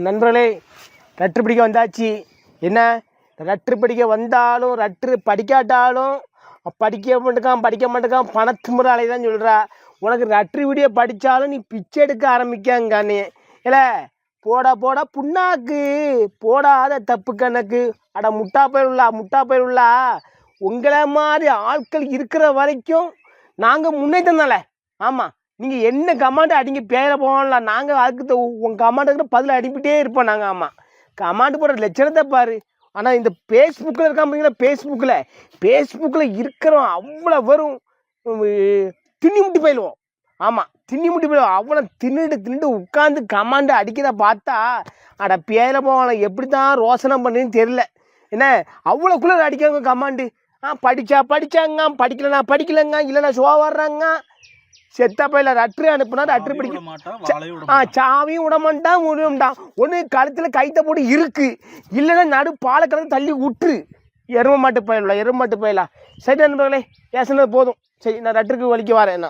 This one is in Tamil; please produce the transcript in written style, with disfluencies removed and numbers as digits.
நண்பர்களே, ரட்ரு பிடிக்க வந்தாச்சு. என்ன ரட்ரு படிக்க வந்தாலும் ரட்ரு படிக்காட்டாலும் படிக்க மாட்டேக்கான் பணத்துமுறை அலைதான் சொல்கிறா. உனக்கு ரட்ரு வீடியோ படித்தாலும் நீ பிச்சை எடுக்க ஆரம்பிக்கான்னு இல்லை. போடா புண்ணாக்கு போடாத தப்பு கணக்கு. அட முட்டா பயிருள்ளா உங்களை மாதிரி ஆட்கள் இருக்கிற வரைக்கும் நாங்கள் முன்னேற்றனால. ஆமாம், நீங்கள் என்ன கமாண்டு அடிங்க பேர போகலாம். நாங்கள் அதுக்கு உங்கள் கமாண்டுக்கு பதில் அனுப்பிட்டே இருப்போம் நாங்கள். ஆமாம், கமாண்டு போடுற லட்சணத்தை பாரு. ஆனால் இந்த ஃபேஸ்புக்கில் இருக்கா பார்த்தீங்களா, ஃபேஸ்புக்கில் இருக்கிறோம் அவ்வளோ வரும். திண்ணி முட்டி போயிடுவோம். ஆமாம், திண்ணி முட்டி போயிடுவோம். அவ்வளோ தின்னுட்டு உட்காந்து கமாண்டு அடிக்கிறத பார்த்தா அட பேர போகலாம் எப்படி தான் ரோசனை பண்ணுன்னு தெரில. என்ன அவ்வளோக்குள்ளே அடிக்காங்க கமாண்டு. படித்தாங்க படிக்கலைங்க இல்லைன்னா ஷோ வர்றாங்க. செத்த பையில ரட்ரு அனுப்புனா ரட்ரு பிடிக்க சாவியும் விடமாட்டான் முடியும்டான். ஒன்று கழுத்தில் கைத்த போட்டு இருக்கு, இல்லைன்னா நடு பாலை கலந்து தள்ளி விட்டுரு. எரும மாட்டு பயிலா. சரி நண்பர்களே, பேசுனது போதும். சரி, நான் ரட்ருக்கு வலிக்க வரேன்.